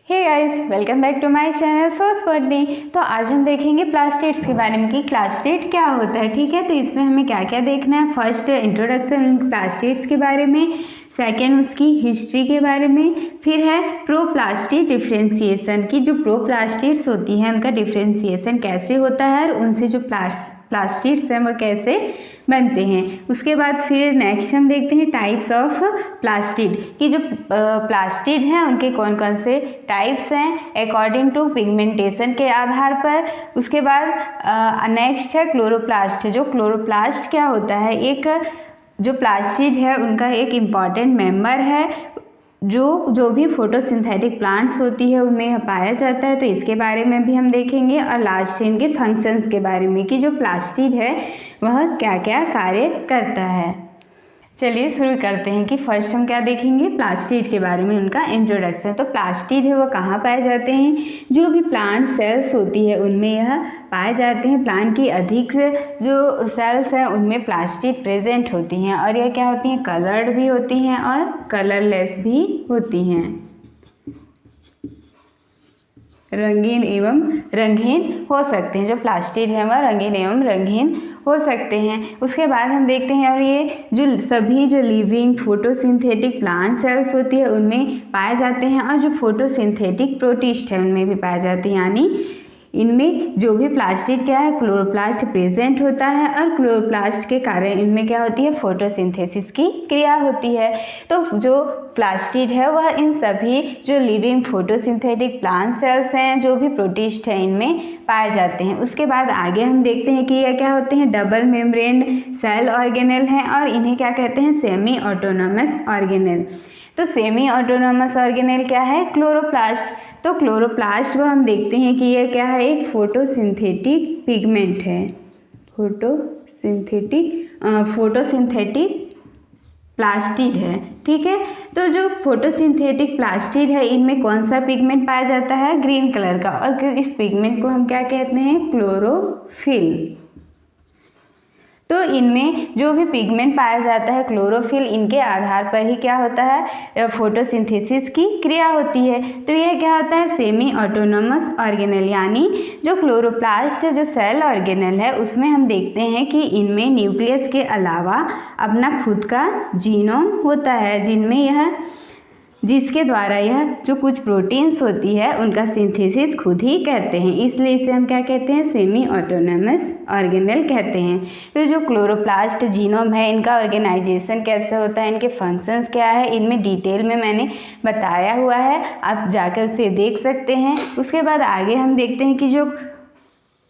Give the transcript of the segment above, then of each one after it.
Hey guys, welcome back to my channel Soch botany. तो आज हम देखेंगे प्लास्टिड्स के बारे में कि प्लास्टिड क्या होता है। ठीक है, तो इसमें हमें क्या क्या देखना है। फर्स्ट इंट्रोडक्शन प्लास्टिड्स के बारे में, सेकेंड उसकी हिस्ट्री के बारे में, फिर है प्रोप्लास्टिड डिफ्रेंशिएशन की जो प्रोप्लास्टिड्स होती हैं उनका डिफ्रेंशिएशन कैसे होता है और उनसे जो प्लास्टिड्स हैं वो कैसे बनते हैं। उसके बाद फिर नेक्स्ट हम देखते हैं टाइप्स ऑफ प्लास्टिड कि जो प्लास्टिड हैं उनके कौन कौन से टाइप्स हैं अकॉर्डिंग टू पिगमेंटेशन के आधार पर। उसके बाद नेक्स्ट है क्लोरोप्लास्ट। जो क्लोरोप्लास्ट क्या होता है, एक जो प्लास्टिड है उनका एक इम्पॉर्टेंट मेंबर है जो भी फोटोसिंथेटिक प्लांट्स होती है उनमें यह पाया जाता है। तो इसके बारे में भी हम देखेंगे और लास्ट इनके फंक्शंस के बारे में कि जो प्लास्टिड है वह क्या क्या कार्य करता है। चलिए शुरू करते हैं कि फर्स्ट हम क्या देखेंगे प्लास्टिड के बारे में, उनका इंट्रोडक्शन। तो प्लास्टिड है वो कहाँ पाए जाते हैं, जो भी प्लांट सेल्स होती है उनमें यह पाए जाते हैं। प्लांट की अधिक जो सेल्स हैं उनमें प्लास्टिड प्रेजेंट होती हैं और यह क्या होती हैं, कलर्ड भी होती हैं और कलरलेस भी होती हैं, रंगीन एवं रंगहीन हो सकते हैं। जो प्लास्टिड है वह रंगीन एवं रंगहीन हो सकते हैं। उसके बाद हम देखते हैं और ये जो सभी जो लिविंग फोटोसिंथेटिक प्लांट सेल्स होती है उनमें पाए जाते हैं और जो फोटोसिंथेटिक प्रोटिस्ट है उनमें भी पाए जाते हैं। यानी इनमें जो भी प्लास्टिड क्या है, क्लोरोप्लास्ट प्रेजेंट होता है और क्लोरोप्लास्ट के कारण इनमें क्या होती है, फोटोसिंथेसिस की क्रिया होती है। तो जो प्लास्टिड है वह इन सभी जो लिविंग फोटोसिंथेटिक प्लांट सेल्स हैं, जो भी प्रोटिस्ट हैं, इनमें पाए जाते हैं। उसके बाद आगे हम देखते हैं कि यह क्या होते हैं, डबल मेम्ब्रेन सेल ऑर्गेनेल हैं और इन्हें क्या कहते हैं, सेमी ऑटोनोमस ऑर्गेनेल। तो सेमी ऑटोनोमस ऑर्गेनेल क्या है, क्लोरोप्लास्ट। तो क्लोरोप्लास्ट को हम देखते हैं कि यह क्या है, एक फोटोसिंथेटिक पिगमेंट है, फोटोसिंथेटिक प्लास्टिड है। ठीक है, तो जो फोटोसिंथेटिक प्लास्टिड है इनमें कौन सा पिगमेंट पाया जाता है, ग्रीन कलर का, और इस पिगमेंट को हम क्या कहते हैं, क्लोरोफिल। तो इनमें जो भी पिगमेंट पाया जाता है क्लोरोफिल, इनके आधार पर ही क्या होता है, फोटोसिंथेसिस की क्रिया होती है। तो यह क्या होता है, सेमी ऑटोनोमस ऑर्गेनेल। यानी जो क्लोरोप्लास्ट जो सेल ऑर्गेनेल है उसमें हम देखते हैं कि इनमें न्यूक्लियस के अलावा अपना खुद का जीनोम होता है, जिसके द्वारा यह जो कुछ प्रोटीन्स होती है उनका सिंथेसिस खुद ही कहते हैं, इसलिए इसे हम क्या कहते हैं, सेमी ऑटोनोमस ऑर्गेनेल कहते हैं। तो जो क्लोरोप्लास्ट जीनोम है इनका ऑर्गेनाइजेशन कैसे होता है, इनके फंक्शंस क्या है, इनमें डिटेल में मैंने बताया हुआ है, आप जाकर उसे देख सकते हैं। उसके बाद आगे हम देखते हैं कि जो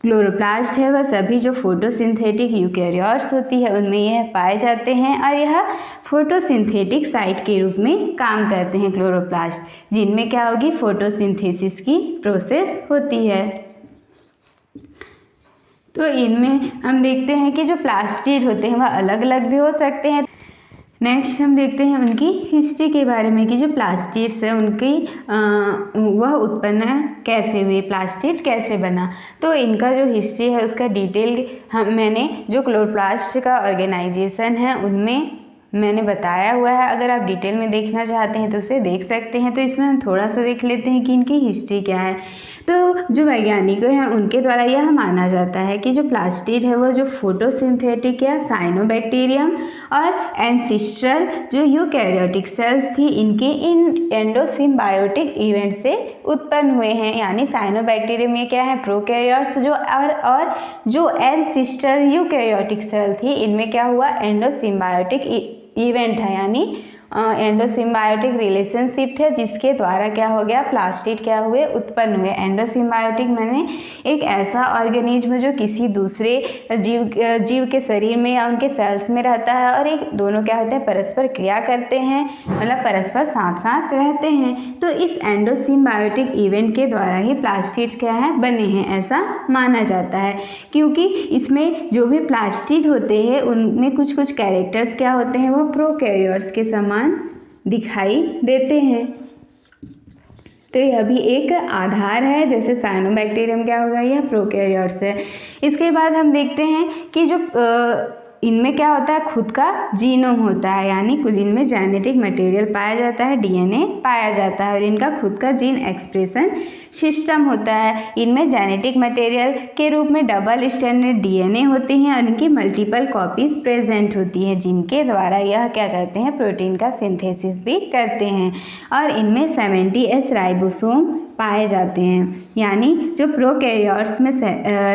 क्लोरोप्लास्ट है वह सभी जो फोटोसिंथेटिक यूकेरियोट्स होती है उनमें यह पाए जाते हैं और यह फोटोसिंथेटिक साइट के रूप में काम करते हैं क्लोरोप्लास्ट, जिनमें क्या होगी, फोटोसिंथेसिस की प्रोसेस होती है। तो इनमें हम देखते हैं कि जो प्लास्टिड होते हैं वह अलग अलग भी हो सकते हैं। नेक्स्ट हम देखते हैं उनकी हिस्ट्री के बारे में कि जो प्लास्टिड्स है उनकी वह उत्पन्न कैसे हुए, प्लास्टिड कैसे बना। तो इनका जो हिस्ट्री है उसका डिटेल मैंने जो क्लोरोप्लास्ट का ऑर्गेनाइजेशन है उनमें मैंने बताया हुआ है, अगर आप डिटेल में देखना चाहते हैं तो उसे देख सकते हैं। तो इसमें हम थोड़ा सा देख लेते हैं कि इनकी हिस्ट्री क्या है। तो जो वैज्ञानिक हैं उनके द्वारा यह माना जाता है कि जो प्लास्टिड है वह जो फोटोसिंथेटिक या साइनोबैक्टीरियम और एंसिस्ट्रल जो यूकैरियोटिक सेल्स थी इनके इन एंडोसिम्बायोटिक इवेंट से उत्पन्न हुए हैं। यानी साइनोबैक्टीरियम ये क्या है, प्रोकैरियोट्स जो और जो एंसिस्ट्रल यूकैरियोटिक सेल थी इनमें क्या हुआ, एंडोसिम्बायोटिक इवेंट है, यानी एंडोसिम्बायोटिक रिलेशनशिप थे, जिसके द्वारा क्या हो गया, प्लास्टिड क्या हुए, उत्पन्न हुए। एंडोसिम्बायोटिक माने एक ऐसा ऑर्गेनिज्म जो किसी दूसरे जीव के शरीर में या उनके सेल्स में रहता है और एक दोनों क्या होते हैं, परस्पर क्रिया करते हैं, मतलब परस्पर साथ साथ रहते हैं। तो इस एंडोसिम्बायोटिक इवेंट के द्वारा ही प्लास्टिड्स क्या है, बने हैं, ऐसा माना जाता है। क्योंकि इसमें जो भी प्लास्टिड होते हैं उनमें कुछ कुछ कैरेक्टर्स क्या होते हैं, वो प्रोकैरियोट्स के समान दिखाई देते हैं। तो यह भी एक आधार है, जैसे साइनोबैक्टीरियम क्या होगा, यह प्रोकैरियोट्स है। इसके बाद हम देखते हैं कि जो इनमें क्या होता है, खुद का जीनोम होता है, यानी खुद इनमें जेनेटिक मटेरियल पाया जाता है, डीएनए पाया जाता है और इनका खुद का जीन एक्सप्रेशन सिस्टम होता है। इनमें जेनेटिक मटेरियल के रूप में डबल स्ट्रैंडेड डीएनए होते हैं और इनकी मल्टीपल कॉपीज प्रेजेंट होती हैं, जिनके द्वारा यह क्या करते हैं, प्रोटीन का सिंथेसिस भी करते हैं। और इनमें 70S राइबोसोम पाए जाते हैं, यानी जो प्रोकैरियोट्स में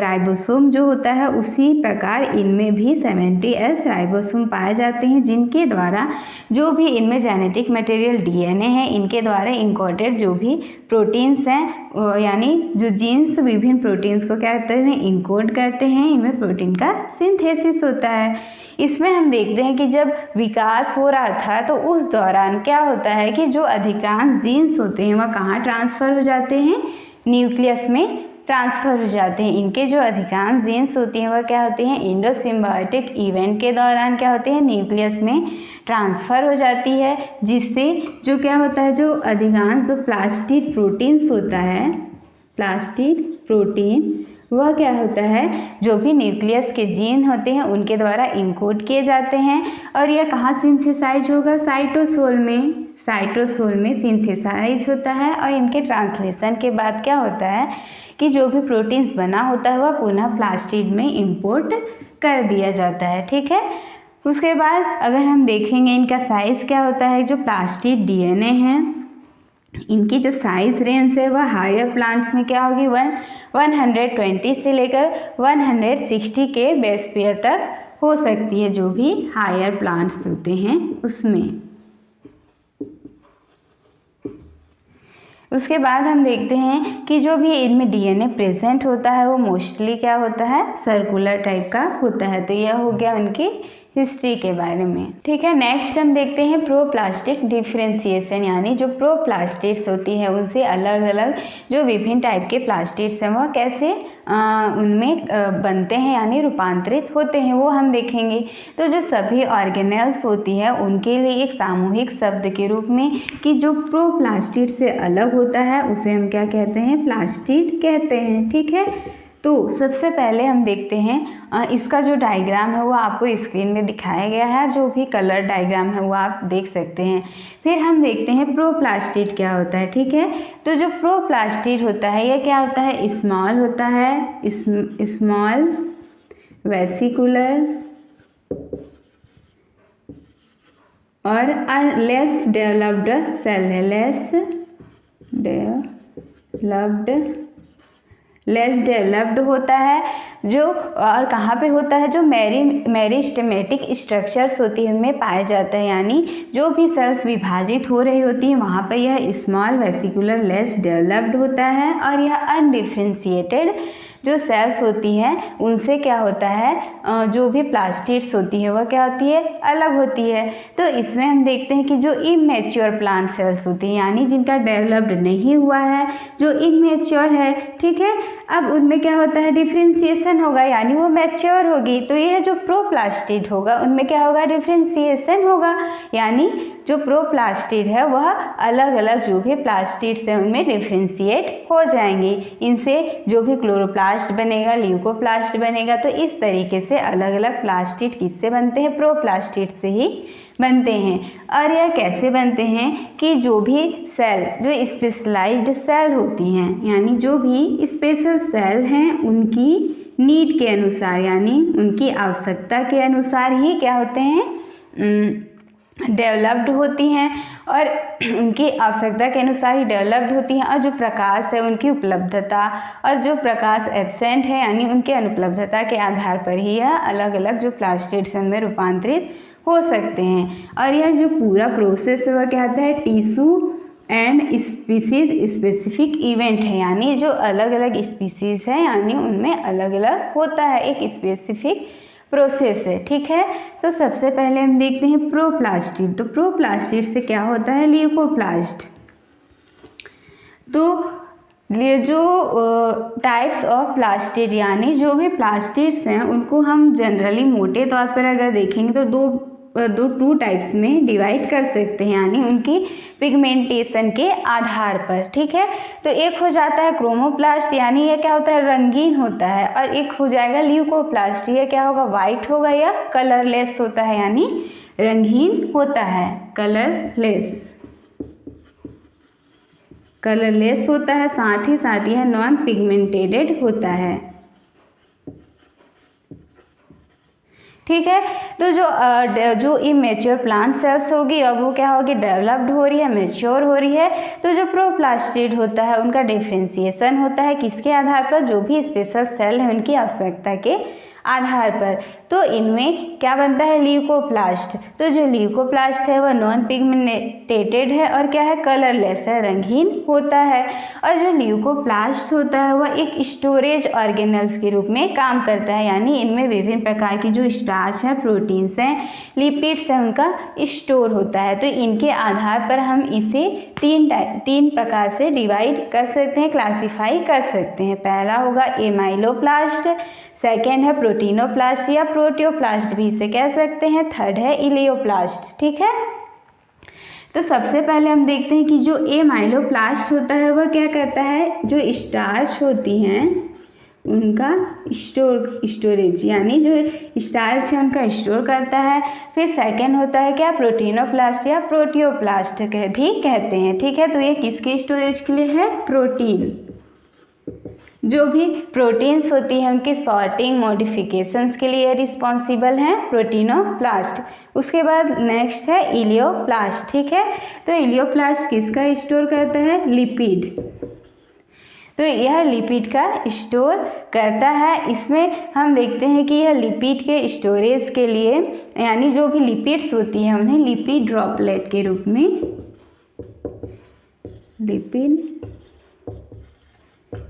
राइबोसोम जो होता है उसी प्रकार इनमें भी 70S राइबोसोम पाए जाते हैं, जिनके द्वारा जो भी इनमें जेनेटिक मटेरियल डीएनए है, इनके द्वारा इनकोडेड जो भी प्रोटीन्स हैं, यानी जो जीन्स विभिन्न प्रोटीन्स को क्या करते हैं, इनकोड करते हैं, इनमें प्रोटीन का सिंथेसिस होता है। इसमें हम देखते हैं कि जब विकास हो रहा था तो उस दौरान क्या होता है कि जो अधिकांश जीन्स होते हैं वह कहाँ ट्रांसफ़र हो जाते हैं, न्यूक्लियस में ट्रांसफ़र हो जाते हैं। इनके जो अधिकांश जीन्स होती हैं वह क्या होती हैं, इंडोसिम्बायोटिक इवेंट के दौरान क्या होते हैं, न्यूक्लियस में ट्रांसफ़र हो जाती है, जिससे जो क्या होता है, जो अधिकांश जो प्लास्टिड प्रोटीन्स होता है, प्लास्टिड प्रोटीन वह क्या होता है, जो भी न्यूक्लियस के जीन होते हैं उनके द्वारा इनकोड किए जाते हैं और यह कहाँ सिंथेसाइज होगा, साइटोसोल में, साइटोसोल में सिंथेसाइज होता है। और इनके ट्रांसलेशन के बाद क्या होता है कि जो भी प्रोटीन्स बना होता है वह पुनः प्लास्टिड में इंपोर्ट कर दिया जाता है। ठीक है, उसके बाद अगर हम देखेंगे इनका साइज़ क्या होता है, जो प्लास्टिड डीएनए हैं इनकी जो साइज रेंज है वह हायर प्लांट्स में क्या होगी, 120 से लेकर 160 के बेस पेयर तक हो सकती है, जो भी हायर प्लांट्स होते हैं उसमें। उसके बाद हम देखते हैं कि जो भी इनमें डीएनए प्रेजेंट होता है वो मोस्टली क्या होता है, सर्कुलर टाइप का होता है। तो यह हो गया उनकी हिस्ट्री के बारे में। ठीक है, नेक्स्ट हम देखते हैं प्रोप्लास्टिक डिफ्रेंशिएशन, यानी जो प्रोप्लास्टिड्स होती है उनसे अलग अलग जो विभिन्न टाइप के प्लास्टिड्स हैं वह कैसे उनमें बनते हैं, यानी रूपांतरित होते हैं, वो हम देखेंगे। तो जो सभी ऑर्गेनेल्स होती है उनके लिए एक सामूहिक शब्द के रूप में कि जो प्रोप्लास्टिड से अलग होता है उसे हम क्या कहते हैं, प्लास्टिड कहते हैं। ठीक है, तो सबसे पहले हम देखते हैं इसका जो डायग्राम है वो आपको स्क्रीन में दिखाया गया है, जो भी कलर डायग्राम है वो आप देख सकते हैं। फिर हम देखते हैं प्रोप्लास्टिड क्या होता है। ठीक है, तो जो प्रोप्लास्टिड होता है यह क्या होता है, स्मॉल होता है, स्मॉल वेसिकुलर और लेस डेवलप्ड सेल है, लेस डेवलप्ड होता है, जो और कहाँ पे होता है, जो मेरिस्टेमेटिक स्ट्रक्चर्स होती है उनमें पाया जाता है, यानी जो भी सेल्स विभाजित हो रही होती हैं वहाँ पे यह स्मॉल वेसिकुलर लेस डेवलप्ड होता है। और यह अनडिफ्रेंशिएटेड जो सेल्स होती हैं उनसे क्या होता है, जो भी प्लास्टिड्स होती है वह क्या होती है, अलग होती है। तो इसमें हम देखते हैं कि जो इमेच्योर प्लांट सेल्स होती हैं, यानी जिनका डेवलप्ड नहीं हुआ है, जो इमेच्योर है, ठीक है, अब उनमें क्या होता है, डिफ्रेंशिएशन होगा, यानी वो मैच्योर होगी। तो यह जो प्रोप्लास्टिड होगा उनमें क्या होगा, डिफ्रेंशिएशन होगा, यानी जो प्रोप्लास्टिड है वह अलग अलग जो भी प्लास्टिड्स हैं उनमें डिफ्रेंशिएट हो जाएंगे। इनसे जो भी क्लोरोप्लास्ट बनेगा, ल्यूकोप्लास्ट बनेगा। तो इस तरीके से अलग अलग प्लास्टिड किससे बनते हैं, प्रोप्लास्टिड से ही बनते हैं। और यह कैसे बनते हैं कि जो भी सेल, जो स्पेशलाइज्ड सेल होती हैं, यानी जो भी स्पेशल सेल हैं उनकी नीड के अनुसार, यानी उनकी आवश्यकता के अनुसार ही क्या होते हैं, डेवलप्ड होती हैं और उनकी आवश्यकता के अनुसार ही डेवलप्ड होती हैं। और जो प्रकाश है उनकी उपलब्धता और जो प्रकाश एब्सेंट है, यानी उनके अनुपलब्धता के आधार पर ही यह अलग अलग जो प्लास्टिड्स में रूपांतरित हो सकते हैं। और यह जो पूरा प्रोसेस है वह क्या होता है, tissue and species specific event है, यानी जो अलग अलग स्पीसीज है यानी उनमें अलग अलग होता है, एक स्पेसिफिक प्रोसेस है। ठीक है, तो सबसे पहले हम देखते हैं प्रोप्लास्टिड। तो प्रोप्लास्टिड से क्या होता है, ल्यूकोप्लास्ट। तो ये जो टाइप्स ऑफ प्लास्टिड, यानी जो भी प्लास्टिड्स हैं उनको हम जनरली मोटे तौर पर अगर देखेंगे तो दो टू टाइप्स में डिवाइड कर सकते हैं, यानी उनकी पिगमेंटेशन के आधार पर। ठीक है, तो एक हो जाता है क्रोमोप्लास्ट, यानी ये क्या होता है, रंगीन होता है, और एक हो जाएगा ल्यूकोप्लास्ट, ये क्या होगा, वाइट होगा या कलरलेस होता है, यानी रंगीन होता है, कलरलेस होता है, साथ ही साथ यह नॉन पिगमेंटेड होता है। ठीक है, तो जो इमेच्योर प्लांट सेल्स होगी, अब वो क्या होगी, डेवलप्ड हो रही है, मैच्योर हो रही है। तो जो प्रोप्लास्टिड होता है उनका डिफ्रेंसिएशन होता है किसके आधार पर, जो भी स्पेशल सेल है उनकी आवश्यकता के आधार पर। तो इनमें क्या बनता है, ल्यूकोप्लास्ट। तो जो ल्यूकोप्लास्ट है वह नॉन पिगमेंटेड है और क्या है, कलरलेस है, रंगीन होता है। और जो ल्यूकोप्लास्ट होता है वह एक स्टोरेज ऑर्गेनल्स के रूप में काम करता है, यानी इनमें विभिन्न प्रकार की जो स्टार्च है, प्रोटीन्स हैं, लिपिड्स हैं, उनका स्टोर होता है। तो इनके आधार पर हम इसे तीन प्रकार से डिवाइड कर सकते हैं, क्लासीफाई कर सकते हैं। पहला होगा एमाइलोप्लास्ट, सेकेंड है प्रोटीनोप्लास्ट या प्रोटियोप्लास्ट भी इसे कह सकते हैं, थर्ड है इलियोप्लास्ट। ठीक है, तो सबसे पहले हम देखते हैं कि जो एमाइलोप्लास्ट होता है वह क्या करता है, जो स्टार्च होती हैं उनका स्टोरेज, यानी जो स्टार्च है उनका स्टोर करता है। फिर सेकंड होता है क्या, प्रोटीनोप्लास्ट या प्रोटियोप्लास्ट भी कहते हैं। ठीक है, तो ये किसके स्टोरेज के लिए है, प्रोटीन, जो भी प्रोटीन्स होती है उनकी सॉर्टिंग मॉडिफिकेशंस के लिए रिस्पॉन्सिबल हैं प्रोटीनोप्लास्ट। उसके बाद नेक्स्ट है इलियोप्लास्ट। ठीक है, तो इलियोप्लास्ट किसका स्टोर करता है, लिपिड। तो यह लिपिड का स्टोर करता है। इसमें हम देखते हैं कि यह लिपिड के स्टोरेज के लिए, यानी जो भी लिपिड्स होती हैं उन्हें लिपिड ड्रॉपलेट के रूप में,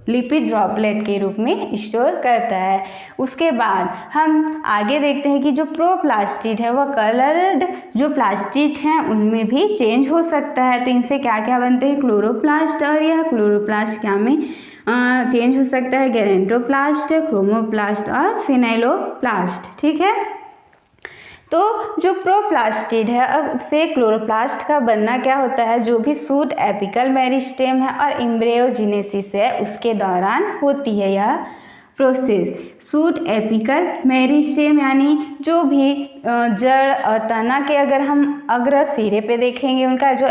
लिपिड ड्रॉपलेट के रूप में स्टोर करता है। उसके बाद हम आगे देखते हैं कि जो प्रोप्लास्टिड है वह कलर्ड जो प्लास्टिड हैं उनमें भी चेंज हो सकता है। तो इनसे क्या क्या बनते हैं, क्लोरोप्लास्ट, और यह क्लोरोप्लास्ट क्या में चेंज हो सकता है, गेरेंटोप्लास्ट, क्रोमोप्लास्ट और फिनाइलोप्लास्ट। ठीक है, तो जो प्रोप्लास्टिड है अब उससे क्लोरोप्लास्ट का बनना क्या होता है, जो भी सूट एपिकल मेरिस्टेम है और एम्ब्रियोजेनेसिस है उसके दौरान होती है यह प्रोसेस। सूट एपिकल मेरिस्टेम यानी जो भी जड़ और तना के, अगर हम अग्र सिरे पे देखेंगे उनका जो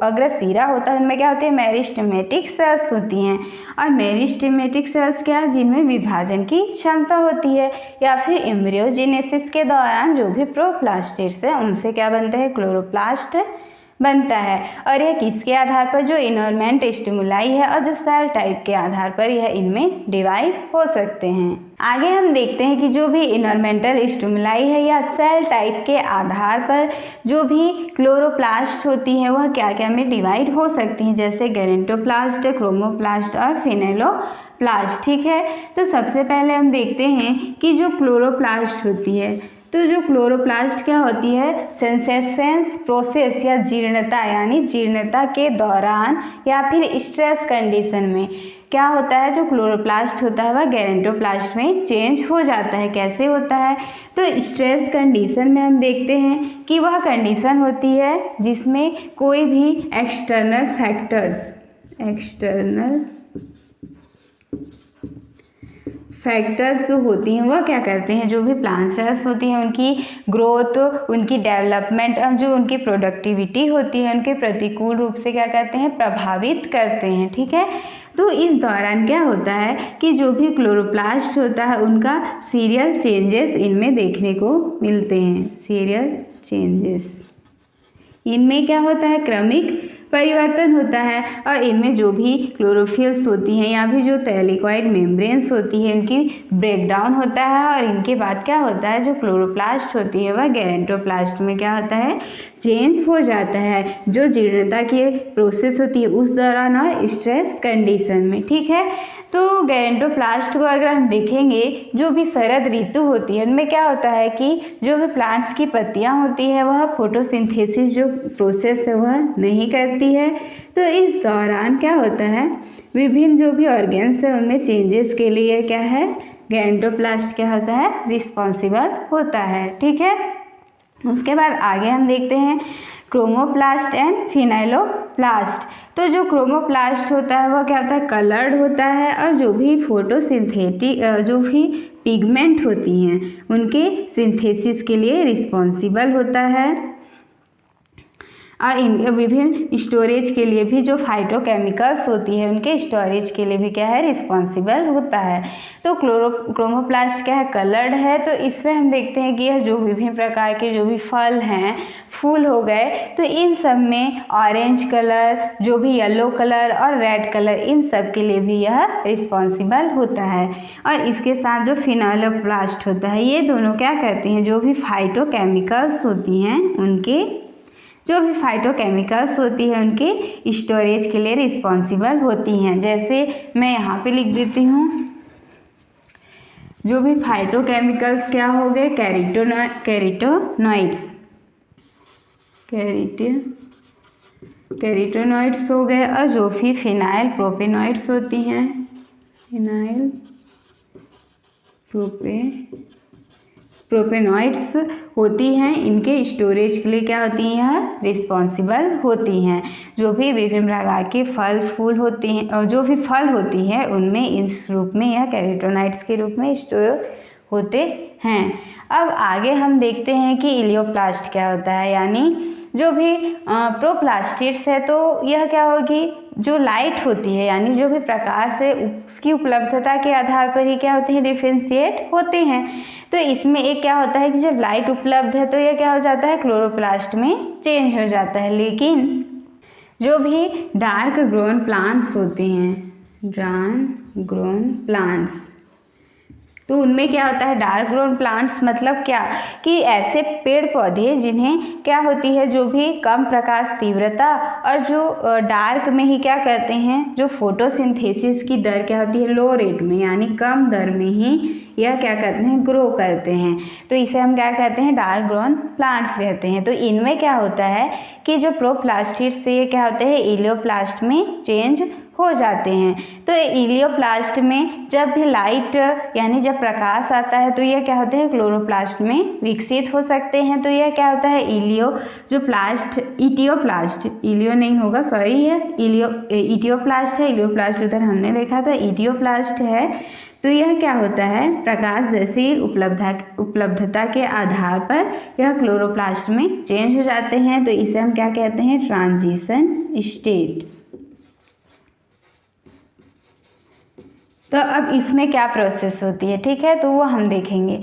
अग्र सिरा होता है उनमें क्या होती है, मेरिस्टेमेटिक सेल्स होती हैं। और मेरिस्टेमेटिक सेल्स क्या है, जिनमें विभाजन की क्षमता होती है। या फिर एम्ब्रियोजेनेसिस के दौरान जो भी प्रोप्लास्टिड्स हैं उनसे क्या बनता है, क्लोरोप्लास्ट बनता है। और यह किसके आधार पर, जो इन्वायरमेंट स्टिमुलाई है और जो सेल टाइप के आधार पर यह इनमें डिवाइड हो सकते हैं। आगे हम देखते हैं कि जो भी इन्वायरमेंटल स्टिमुलाई है या सेल टाइप के आधार पर जो भी क्लोरोप्लास्ट होती है वह क्या क्या में डिवाइड हो सकती हैं, जैसे गेरेंटोप्लास्ट, क्रोमोप्लास्ट और फिनाइलोप्लास्ट। ठीक है, तो सबसे पहले हम देखते हैं कि जो क्लोरोप्लास्ट होती है, तो जो क्लोरोप्लास्ट क्या होती है, सेंसेशंस प्रोसेस या जीर्णता, यानी जीर्णता के दौरान या फिर स्ट्रेस कंडीशन में क्या होता है, जो क्लोरोप्लास्ट होता है वह गेरेंटोप्लास्ट में चेंज हो जाता है। कैसे होता है, तो स्ट्रेस कंडीशन में हम देखते हैं कि वह कंडीशन होती है जिसमें कोई भी एक्सटर्नल फैक्टर्स जो होती हैं वह क्या करते हैं, जो भी प्लांट सेल्स होती हैं उनकी ग्रोथ, उनकी डेवलपमेंट और जो उनकी प्रोडक्टिविटी होती है उनके प्रतिकूल रूप से क्या करते हैं, प्रभावित करते हैं। ठीक है, तो इस दौरान क्या होता है कि जो भी क्लोरोप्लास्ट होता है उनका सीरियल चेंजेस इनमें देखने को मिलते हैं। सीरियल चेंजेस इनमें क्या होता है, क्रमिक परिवर्तन होता है। और इनमें जो भी क्लोरोफिल्स होती हैं या भी जो थैलेकॉइड मेम्ब्रेन्स होती है उनकी ब्रेकडाउन होता है। और इनके बाद क्या होता है, जो क्लोरोप्लास्ट होती है वह गेरेंटोप्लास्ट में क्या होता है, चेंज हो जाता है, जो जीर्णता की प्रोसेस होती है उस दौरान और स्ट्रेस कंडीशन में। ठीक है, तो गेरेंटोप्लास्ट को अगर हम देखेंगे, जो भी शरद ऋतु होती है उनमें क्या होता है कि जो भी प्लांट्स की पत्तियां होती है वह फोटोसिंथेसिस जो प्रोसेस है वह नहीं करती है। तो इस दौरान क्या होता है, विभिन्न जो भी ऑर्गेन्स है उनमें चेंजेस के लिए क्या है, गेरेंटोप्लास्ट क्या होता है, रिस्पॉन्सिबल होता है। ठीक है, उसके बाद आगे हम देखते हैं क्रोमोप्लास्ट एंड फिनाइलोप्लास्ट। तो जो क्रोमोप्लास्ट होता है वह क्या होता है, कलर्ड होता है, और जो भी फोटोसिंथेटिक जो भी पिगमेंट होती हैं उनके सिंथेसिस के लिए रिस्पॉन्सिबल होता है। और इन विभिन्न स्टोरेज के लिए भी जो फाइटोकेमिकल्स होती है उनके स्टोरेज के लिए भी क्या है, रिस्पॉन्सिबल होता है। तो क्रोमोप्लास्ट क्या है, कलर्ड है। तो इसमें हम देखते हैं कि यह जो विभिन्न प्रकार के जो भी फल हैं, फूल हो गए, तो इन सब में ऑरेंज कलर, जो भी येलो कलर और रेड कलर, इन सब के लिए भी यह रिस्पॉन्सिबल होता है। और इसके साथ जो फिनाइलोप्लास्ट होता है, ये दोनों क्या करते हैं, जो भी फाइटोकेमिकल्स होती हैं उनके उनके स्टोरेज के लिए रिस्पॉन्सिबल होती हैं। जैसे मैं यहाँ पे लिख देती हूँ, जो भी फाइटोकेमिकल्स क्या हो गए, कैरोटीनॉइड्स हो गए, और जो भी फिनाइल प्रोपेनॉइड्स होती हैं, प्रोपेनॉइड्स होती हैं, इनके स्टोरेज के लिए क्या होती हैं, यह रिस्पॉन्सिबल होती हैं। जो भी विभिन्न प्रकार के फल फूल होती हैं और जो भी फल होती है उनमें इस रूप में यह कैरोटीनॉइड्स के रूप में स्टोर होते हैं। अब आगे हम देखते हैं कि इलियोप्लास्ट क्या होता है, यानी जो भी प्रोप्लास्टिड्स है, तो यह क्या होगी, जो लाइट होती है, यानी जो भी प्रकाश है उसकी उपलब्धता के आधार पर ही क्या होते हैं, डिफरेंशिएट होते हैं। तो इसमें एक क्या होता है कि जब लाइट उपलब्ध है तो यह क्या हो जाता है, क्लोरोप्लास्ट में चेंज हो जाता है। लेकिन जो भी डार्क ग्रोन प्लांट्स होते हैं, तो उनमें क्या होता है, डार्क ग्रोन प्लांट्स मतलब क्या, कि ऐसे पेड़ पौधे जिन्हें क्या होती है, जो भी कम प्रकाश तीव्रता और जो डार्क में ही क्या करते हैं, जो फोटोसिंथेसिस की दर क्या होती है, लो रेट में, यानी कम दर में ही यह क्या करते हैं, ग्रो करते हैं। तो इसे हम क्या कहते हैं, डार्क ग्रोन प्लांट्स कहते हैं। तो इनमें क्या होता है कि जो प्रोप्लास्टिड्स से ये क्या होते हैं, इलियोप्लास्ट में चेंज हो जाते हैं। तो इलियोप्लास्ट में जब भी लाइट यानी जब प्रकाश आता है तो यह क्या होते हैं, क्लोरोप्लास्ट में विकसित हो सकते हैं। तो यह क्या होता है, इटियोप्लास्ट है, इलियोप्लास्ट उधर हमने देखा था, इटियोप्लास्ट है। तो यह क्या होता है, प्रकाश जैसी उपलब्धता के आधार पर यह क्लोरोप्लास्ट में चेंज हो जाते हैं। तो इसे हम क्या कहते हैं, ट्रांजिशन स्टेट। तो अब इसमें क्या प्रोसेस होती है, ठीक है, तो वो हम देखेंगे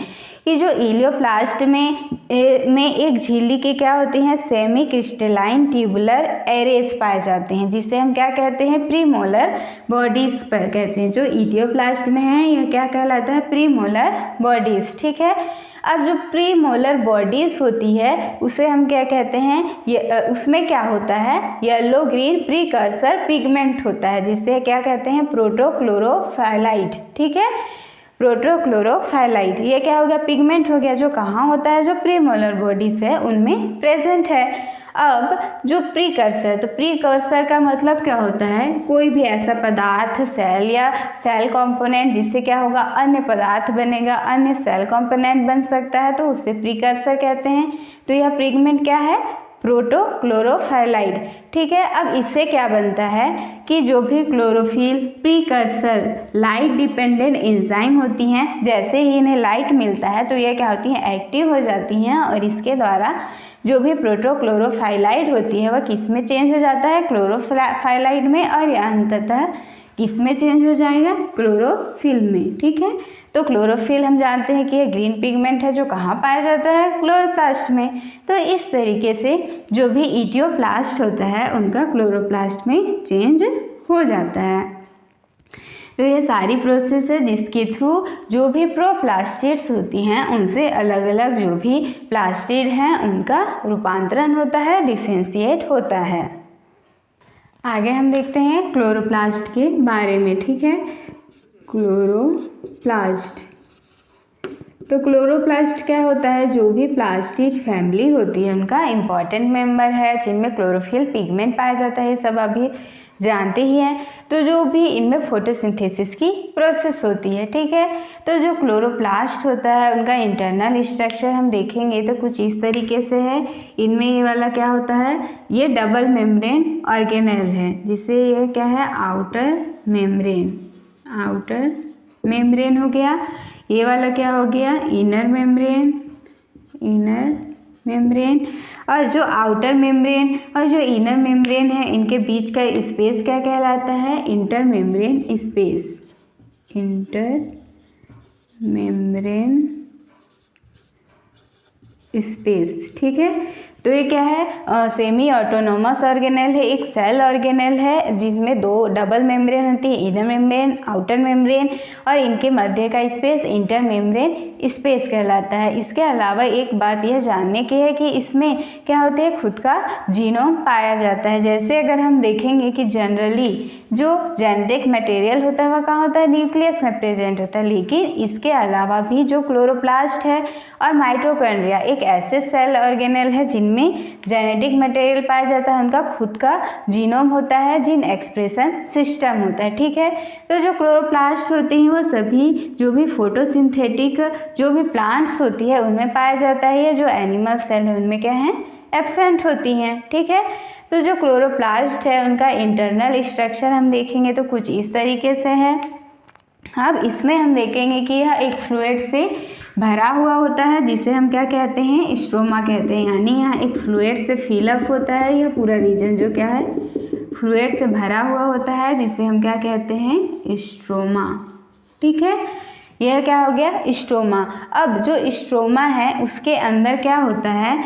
कि जो इलियोप्लास्ट में एक झिल्ली के क्या होते हैं, सेमी क्रिस्टलाइन ट्यूबुलर एरेस पाए जाते हैं, जिसे हम क्या कहते हैं, प्रीमोलर बॉडीज पर कहते हैं। जो इटियोप्लास्ट में है यह क्या कहलाता है, प्रीमोलर बॉडीज, ठीक है। अब जो प्रीमोलर बॉडीज होती है उसे हम क्या कहते हैं, उसमें क्या होता है, येलो ग्रीन प्रीकर्सर पिगमेंट होता है, जिसे क्या कहते हैं, प्रोटोक्लोरोफाइलाइट, ठीक है, प्रोटोक्लोरोफाइलाइट। ये क्या हो गया, पिगमेंट हो गया, जो कहाँ होता है, जो प्रीमोलर बॉडीज है उनमें प्रेजेंट है। अब जो प्रीकर्सर, तो प्रीकर्सर का मतलब क्या होता है, कोई भी ऐसा पदार्थ, सेल या सेल कंपोनेंट जिससे क्या होगा, अन्य पदार्थ बनेगा, अन्य सेल कंपोनेंट बन सकता है, तो उसे प्रीकर्सर कहते हैं। तो यह पिगमेंट क्या है, प्रोटोक्लोरोफाइलाइट, ठीक है। अब इससे क्या बनता है कि जो भी chlorophyll precursor light dependent enzyme होती हैं, जैसे ही इन्हें लाइट मिलता है तो ये क्या होती हैं, एक्टिव हो जाती हैं, और इसके द्वारा जो भी प्रोटोक्लोरोफाइलाइट होती है वह किस में चेंज हो जाता है, क्लोरोफाइलाइट में, और यह अंततः किस में चेंज हो जाएगा, क्लोरोफिल में, ठीक है। तो क्लोरोफिल हम जानते हैं कि यह ग्रीन पिगमेंट है जो कहाँ पाया जाता है, क्लोरोप्लास्ट में। तो इस तरीके से जो भी इटियोप्लास्ट होता है उनका क्लोरोप्लास्ट में चेंज हो जाता है। तो ये सारी प्रोसेस है जिसके थ्रू जो भी प्रोप्लास्टिड्स होती हैं उनसे अलग अलग जो भी प्लास्टिड हैं उनका रूपांतरण होता है, डिफरेंशिएट होता है। आगे हम देखते हैं क्लोरोप्लास्ट के बारे में, ठीक है। क्लोरोप्लास्ट तो क्लोरोप्लास्ट क्या होता है, जो भी प्लास्टिड फैमिली होती है उनका इम्पॉर्टेंट मेंबर है, जिनमें क्लोरोफिल पिगमेंट पाया जाता है, सब अभी जानते ही हैं। तो जो भी इनमें फोटोसिंथेसिस की प्रोसेस होती है, ठीक है। तो जो क्लोरोप्लास्ट होता है उनका इंटरनल स्ट्रक्चर हम देखेंगे तो कुछ इस तरीके से है। इनमें ये वाला क्या होता है, ये डबल मेम्ब्रेन ऑर्गेनेल है, जिसे ये क्या है, आउटर मेम्ब्रेन हो गया। ये वाला क्या हो गया, इनर मेम्ब्रेन। और जो आउटर मेम्ब्रेन और जो इनर मेम्ब्रेन है, इनके बीच का स्पेस क्या कहलाता है, इंटर मेम्ब्रेन स्पेस, ठीक है। तो ये क्या है, सेमी ऑटोनोमस ऑर्गेनेल है, एक सेल ऑर्गेनेल है जिसमें दो डबल मेम्ब्रेन होती है, इनर मेम्ब्रेन, आउटर मेम्ब्रेन, और इनके मध्य का स्पेस इंटर मेम्ब्रेन स्पेस कहलाता है। इसके अलावा एक बात यह जानने की है कि इसमें क्या होता है, खुद का जीनोम पाया जाता है। जैसे अगर हम देखेंगे कि जनरली जो जेनेटिक मटेरियल होता है वह कहाँ होता है, न्यूक्लियस में प्रेजेंट होता है, लेकिन इसके अलावा भी जो क्लोरोप्लास्ट है और माइटोकॉन्ड्रिया एक ऐसे सेल ऑर्गेनेल है जिनमें जेनेटिक मटेरियल पाया जाता है, उनका खुद का जीनोम होता है, जीन एक्सप्रेशन सिस्टम होता है, ठीक है। तो जो क्लोरोप्लास्ट होते हैं वो सभी जो भी फोटोसिंथेटिक जो भी प्लांट्स होती है उनमें पाया जाता है, या जो एनिमल सेल है उनमें क्या है, एब्सेंट होती हैं, ठीक है। तो जो क्लोरोप्लास्ट है उनका इंटरनल स्ट्रक्चर हम देखेंगे तो कुछ इस तरीके से है। अब इसमें हम देखेंगे कि यह एक फ्लूइड से भरा हुआ होता है, जिसे हम क्या कहते हैं, स्ट्रोमा कहते हैं। यानी यहाँ एक फ्लूइड से फिलअप होता है, यह पूरा रीजन जो क्या है, फ्लूइड से भरा हुआ होता है, जिसे हम क्या कहते हैं, स्ट्रोमा, ठीक है। यह क्या हो गया, स्ट्रोमा। अब जो स्ट्रोमा है उसके अंदर क्या होता है,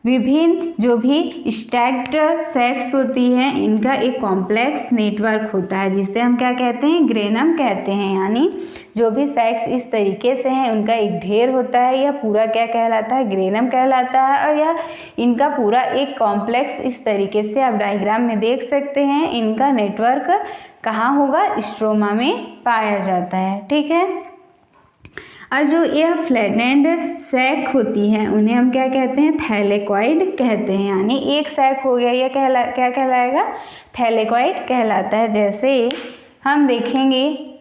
विभिन्न जो भी स्टैक्ड सेक्स होती हैं इनका एक कॉम्प्लेक्स नेटवर्क होता है, जिसे हम क्या कहते हैं, ग्रेनम कहते हैं। यानी जो भी सेक्स इस तरीके से हैं उनका एक ढेर होता है, यह पूरा क्या कहलाता है, ग्रेनम कहलाता है। और यह इनका पूरा एक कॉम्प्लेक्स इस तरीके से आप डायग्राम में देख सकते हैं, इनका नेटवर्क कहाँ होगा, स्ट्रोमा में पाया जाता है, ठीक है। और जो यह फ्लैटेंड सैक होती हैं उन्हें हम क्या कहते हैं, थैलेकॉइड कहते हैं। यानी एक सैक हो गया, यह क्या कहलाएगा, थैलेकॉइड कहलाता है। जैसे हम देखेंगे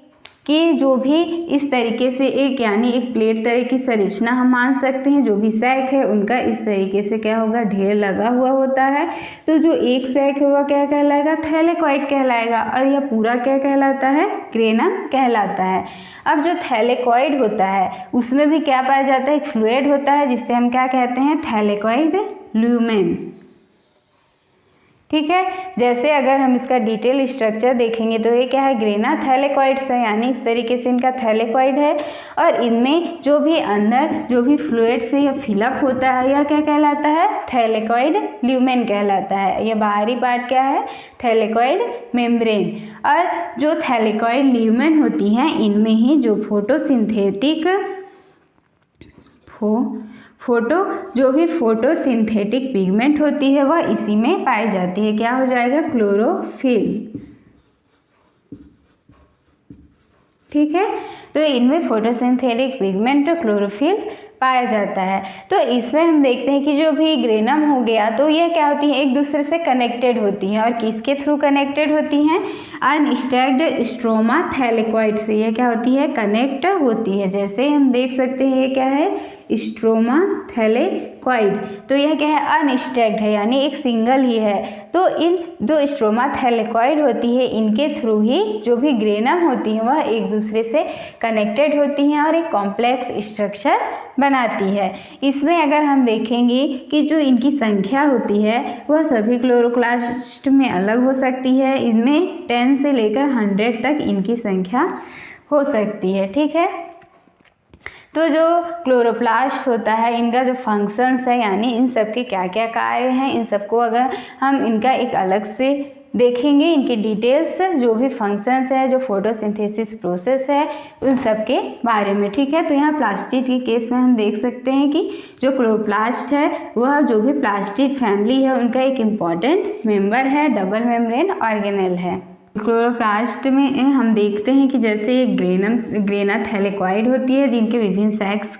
कि जो भी इस तरीके से एक यानी एक प्लेट तरह की संरचना हम मान सकते हैं, जो भी सैक है उनका इस तरीके से क्या होगा, ढेर लगा हुआ होता है। तो जो एक सैक है वह क्या कहलाएगा, थैलेकॉइड कहलाएगा, और यह पूरा क्या कहलाता है, ग्रेनम कहलाता है। अब जो थैलेकॉइड होता है उसमें भी क्या पाया जाता है, एक फ्लूइड होता है जिससे हम क्या कहते हैं, थैलेकॉइड ल्यूमेन, ठीक है। जैसे अगर हम इसका डिटेल स्ट्रक्चर देखेंगे तो ये क्या है, ग्रेना थैलेकॉइड्स है, यानी इस तरीके से इनका थैलेकॉइड है। और इनमें जो भी अंदर जो भी फ्लूइड से यह फिलअप होता है यह क्या कहलाता है, थैलेकॉइड ल्यूमेन कहलाता है। यह बाहरी पार्ट क्या है, थैलेकॉइड मेम्ब्रेन। और जो थैलेकॉइड ल्यूमेन होती हैं इनमें ही जो जो भी फोटोसिंथेटिक पिगमेंट होती है वह इसी में पाई जाती है। क्या हो जाएगा, क्लोरोफिल, ठीक है। तो इनमें फोटोसिंथेटिक पिगमेंट क्लोरोफिल पाया जाता है। तो इसमें हम देखते हैं कि जो भी ग्रेनम हो गया तो ये क्या होती है, एक दूसरे से कनेक्टेड होती हैं। और किसके थ्रू कनेक्टेड होती हैं, अनस्टैक्ड स्ट्रोमा थैलेकॉइड से ये क्या होती है, कनेक्ट होती है। जैसे हम देख सकते हैं ये क्या है, स्ट्रोमा थैलेकॉइड। तो यह क्या है, अनस्टैक्ड है, यानी एक सिंगल ही है। तो इन जो स्ट्रोमा थैलेकॉइड होती है इनके थ्रू ही जो भी ग्रेनम होती है वह एक दूसरे से कनेक्टेड होती हैं और एक कॉम्प्लेक्स स्ट्रक्चर बनाती है। इसमें अगर हम देखेंगे कि जो इनकी संख्या होती है वह सभी क्लोरोप्लास्ट में अलग हो सकती है। इनमें 10 से लेकर 100 तक इनकी संख्या हो सकती है, ठीक है। तो जो क्लोरोप्लास्ट होता है इनका जो फंक्शंस है, यानी इन सब के क्या क्या कार्य हैं, इन सबको अगर हम इनका एक अलग से देखेंगे, इनके डिटेल्स जो भी फंक्शंस है, जो फोटोसिंथेसिस प्रोसेस है, उन सब के बारे में, ठीक है। तो यहाँ प्लास्टिड के केस में हम देख सकते हैं कि जो क्लोरोप्लास्ट है वह जो भी प्लास्टिड फैमिली है उनका एक इम्पॉर्टेंट मेंबर है, डबल मेम्ब्रेन ऑर्गेनेल है। क्लोरोप्लास्ट में हम देखते हैं कि जैसे एक ग्रेना थैलेकॉइड होती है, जिनके विभिन्न सेक्स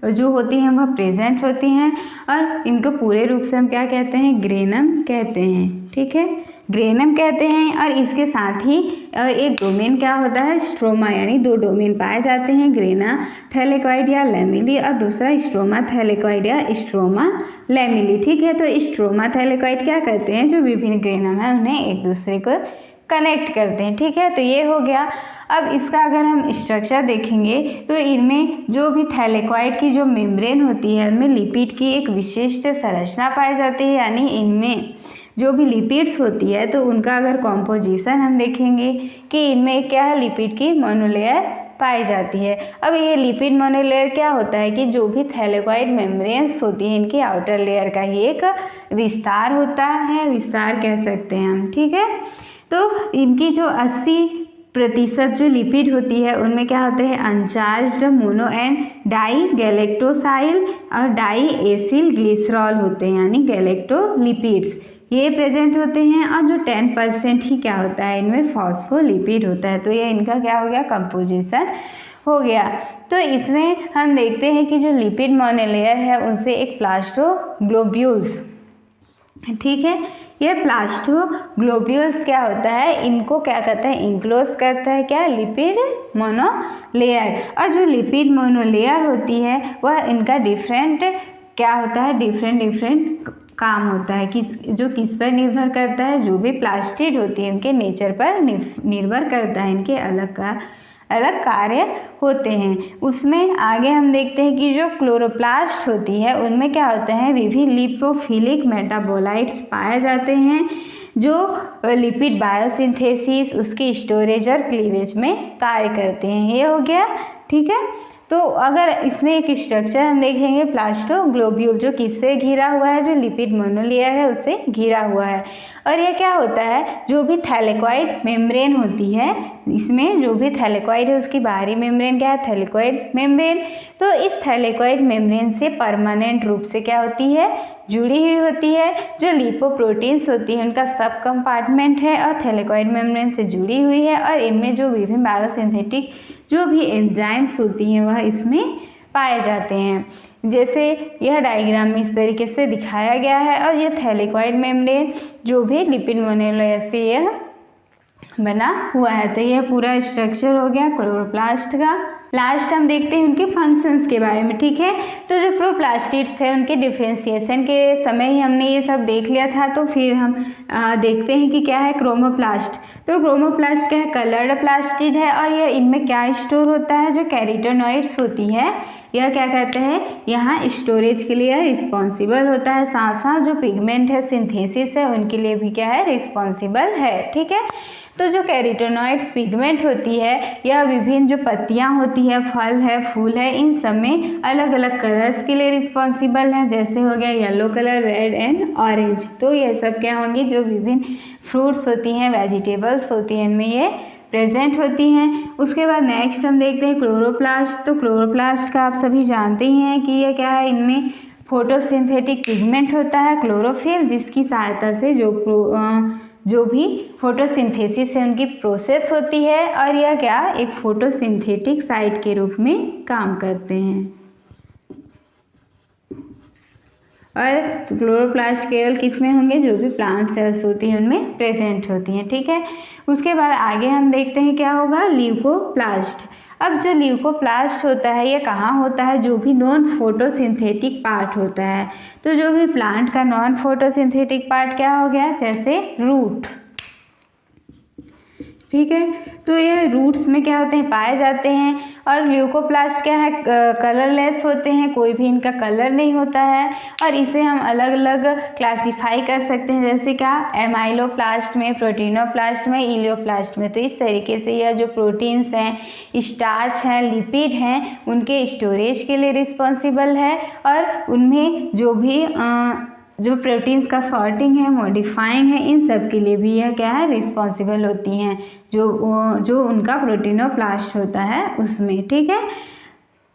जो होती हैं वह प्रेजेंट होती हैं, और इनको पूरे रूप से हम क्या कहते हैं, ग्रेनम कहते हैं। ठीक है, ग्रेनम कहते हैं। और इसके साथ ही एक डोमेन क्या होता है, स्ट्रोमा, यानी दो डोमेन पाए जाते हैं, ग्रेना थैलेकॉइड या लैमेली, और दूसरा स्ट्रोमा थैलेकॉइड या स्ट्रोमा लैमेली। ठीक है, तो स्ट्रोमा थैलेकॉइड क्या करते हैं, जो विभिन्न ग्रेनम है उन्हें एक दूसरे को कनेक्ट करते हैं। ठीक है, तो ये हो गया। अब इसका अगर हम स्ट्रक्चर देखेंगे तो इनमें जो भी थैलेकॉइड की जो मेम्ब्रेन होती है उनमें लिपिड की एक विशिष्ट संरचना पाई जाती है, यानी इनमें जो भी लिपिड्स होती है तो उनका अगर कॉम्पोजिशन हम देखेंगे कि इनमें क्या है, लिपिड की मोनोलेयर पाई जाती है। अब ये लिपिड मोनोलेयर क्या होता है कि जो भी थैलेकॉइड मेम्ब्रेन्स होती है इनकी आउटर लेयर का ही एक विस्तार होता है, विस्तार कह सकते हैं हम। ठीक है, तो इनकी जो 80% जो लिपिड होती है उनमें क्या होते हैं, अनचार्ज्ड मोनो एंड डाई गैलेक्टोसाइल और डाई एसिल ग्लिसरॉल होते हैं, यानी गैलेक्टोलिपिड्स ये प्रेजेंट होते हैं। और जो 10% ही क्या होता है, इनमें फॉस्फोलिपिड होता है। तो ये इनका क्या हो गया, कंपोजिशन हो गया। तो इसमें हम देखते हैं कि जो लिपिड मोनोलेयर है उनसे एक प्लास्टोग्लोब्यूल्स, ठीक है, ये प्लास्टोग्लोब्यूल्स क्या होता है, इनको क्या करता है, इंक्लोज करता है क्या, लिपिड मोनोलेयर। और जो लिपिड मोनोलेयर होती है वह इनका डिफरेंट क्या होता है, डिफरेंट काम होता है, किस पर निर्भर करता है, जो भी प्लास्टिड होती है उनके नेचर पर निर्भर करता है, इनके अलग कार्य होते हैं। उसमें आगे हम देखते हैं कि जो क्लोरोप्लास्ट होती है उनमें क्या होता है, विभिन्न लिपोफिलिक मेटाबोलाइट्स पाए जाते हैं जो लिपिड बायोसिंथेसिस, उसकी स्टोरेज और क्लीवेज में कार्य करते हैं। ये हो गया। ठीक है, तो अगर इसमें एक स्ट्रक्चर हम देखेंगे, प्लास्टोग्लोब्यूल, जो किससे घिरा हुआ है, जो लिपिड मोनोलेयर है उससे घिरा हुआ है। और ये क्या होता है, जो भी थैलेकॉइड मेम्ब्रेन होती है, इसमें जो भी थैलेकॉइड है उसकी बाहरी मेम्ब्रेन क्या है, थैलेकॉइड मेम्ब्रेन। तो इस थैलेकॉइड मेम्ब्रेन से परमानेंट रूप से क्या होती है, जुड़ी हुई होती है। जो लिपोप्रोटीन्स होती है उनका सब कंपार्टमेंट है और थैलेकॉइड मेम्ब्रेन से जुड़ी हुई है, और इनमें जो विभिन्न बायोसिंथेटिक जो भी एंजाइम्स होती हैं वह इसमें पाए जाते हैं। जैसे यह डायग्राम में इस तरीके से दिखाया गया है, और यह थैलेकॉइड मेम्ब्रेन जो भी लिपिड मोनोलेयर से यह बना हुआ है। तो यह पूरा स्ट्रक्चर हो गया क्लोरोप्लास्ट का। लास्ट हम देखते हैं उनके फंक्शंस के बारे में। ठीक है, तो जो प्रोप्लास्टिड्स थे उनके डिफ्रेंशिएशन के समय ही हमने ये सब देख लिया था। तो फिर हम देखते हैं कि क्या है क्रोमोप्लास्ट। तो क्रोमोप्लास्ट क्या है, कलर्ड प्लास्टिड है, और यह इनमें क्या स्टोर होता है, जो कैरोटेनॉइड्स होती है यह क्या कहते हैं, यहाँ स्टोरेज के लिए रिस्पॉन्सिबल होता है। साथ साथ जो पिगमेंट है, सिंथेसिस है, उनके लिए भी क्या है, रिस्पॉन्सिबल है। ठीक है, तो जो कैरोटेनॉइड्स पिगमेंट होती है यह विभिन्न जो पत्तियाँ होती है, फल है, फूल है, इन सब में अलग अलग कलर्स के लिए रिस्पॉन्सिबल है। जैसे हो गया yellow colour, red and orange. तो ये सब क्या होंगी, जो विभिन्न फ्रूट्स होती हैं, वेजिटेबल्स होती हैं, इनमें ये प्रेजेंट होती हैं। उसके बाद नेक्स्ट हम देखते हैं क्लोरोप्लास्ट। तो क्लोरोप्लास्ट का आप सभी जानते ही हैं कि ये क्या है, इनमें फोटोसिंथेटिक पिगमेंट होता है क्लोरोफिल, जिसकी सहायता से जो भी फोटोसिंथेसिस है उनकी प्रोसेस होती है, और यह क्या एक फोटोसिंथेटिक साइट के रूप में काम करते हैं। और क्लोरोप्लास्ट केवल किस में होंगे, जो भी प्लांट सेल्स होती हैं उनमें प्रेजेंट होती हैं। ठीक है, उसके बाद आगे हम देखते हैं क्या होगा, ल्यूकोप्लास्ट। अब जो ल्यूकोप्लास्ट होता है ये कहाँ होता है, जो भी नॉन फोटोसिंथेटिक पार्ट होता है। तो जो भी प्लांट का नॉन फोटोसिंथेटिक पार्ट क्या हो गया, जैसे रूट। ठीक है, तो ये रूट्स में क्या होते हैं, पाए जाते हैं। और ल्यूकोप्लास्ट क्या है, कलरलेस होते हैं, कोई भी इनका कलर नहीं होता है। और इसे हम अलग अलग क्लासिफाई कर सकते हैं, जैसे क्या एमाइलोप्लास्ट में, प्रोटीनोप्लास्ट में, इलियोप्लास्ट में। तो इस तरीके से यह जो प्रोटीन्स हैं, स्टार्च हैं, लिपिड हैं, उनके स्टोरेज के लिए रिस्पॉन्सिबल है। और उनमें जो प्रोटीन्स का सॉर्टिंग है, मॉडिफाइंग है, इन सब के लिए भी यह क्या है, रिस्पॉन्सिबल होती हैं, जो उनका प्रोटीनोप्लास्ट होता है उसमें। ठीक है,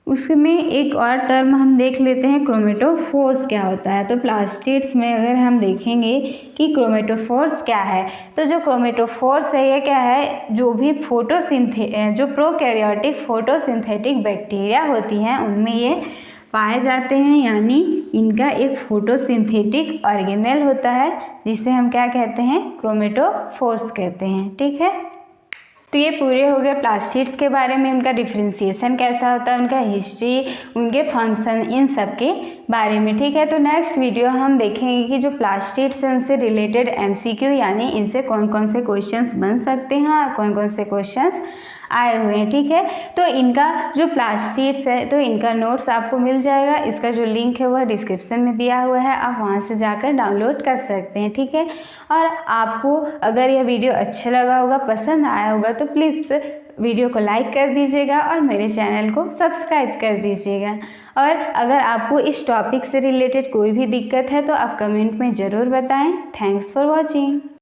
उसमें एक और टर्म हम देख लेते हैं, क्रोमेटोफोर्स क्या होता है। तो प्लास्टिड्स में अगर हम देखेंगे कि क्रोमेटोफोर्स क्या है, तो जो क्रोमेटोफोर्स है ये क्या है, जो भी जो प्रोकैरियोटिक फोटोसिंथेटिक बैक्टीरिया होती हैं उनमें ये पाए जाते हैं, यानी इनका एक फोटोसिंथेटिक ऑर्गेनेल होता है जिसे हम क्या कहते हैं, क्रोमेटोफोर्स कहते हैं। ठीक है, तो ये पूरे हो गए प्लास्टिड्स के बारे में, उनका डिफ्रेंसिएशन कैसा होता है, उनका हिस्ट्री, उनके फंक्शन, इन सब के बारे में। ठीक है, तो नेक्स्ट वीडियो हम देखेंगे कि जो प्लास्टिड्स हैं उनसे रिलेटेड एमसीक्यू, यानी इनसे कौन कौन से क्वेश्चंस बन सकते हैं और कौन कौन से क्वेश्चंस आए हुए हैं। ठीक है, तो इनका जो प्लास्टिड्स है तो इनका नोट्स आपको मिल जाएगा, इसका जो लिंक है वह डिस्क्रिप्शन में दिया हुआ है, आप वहां से जाकर डाउनलोड कर सकते हैं। ठीक है, और आपको अगर यह वीडियो अच्छा लगा होगा, पसंद आया होगा, तो प्लीज़ वीडियो को लाइक कर दीजिएगा और मेरे चैनल को सब्सक्राइब कर दीजिएगा। और अगर आपको इस टॉपिक से रिलेटेड कोई भी दिक्कत है तो आप कमेंट में ज़रूर बताएं। Thanks for watching.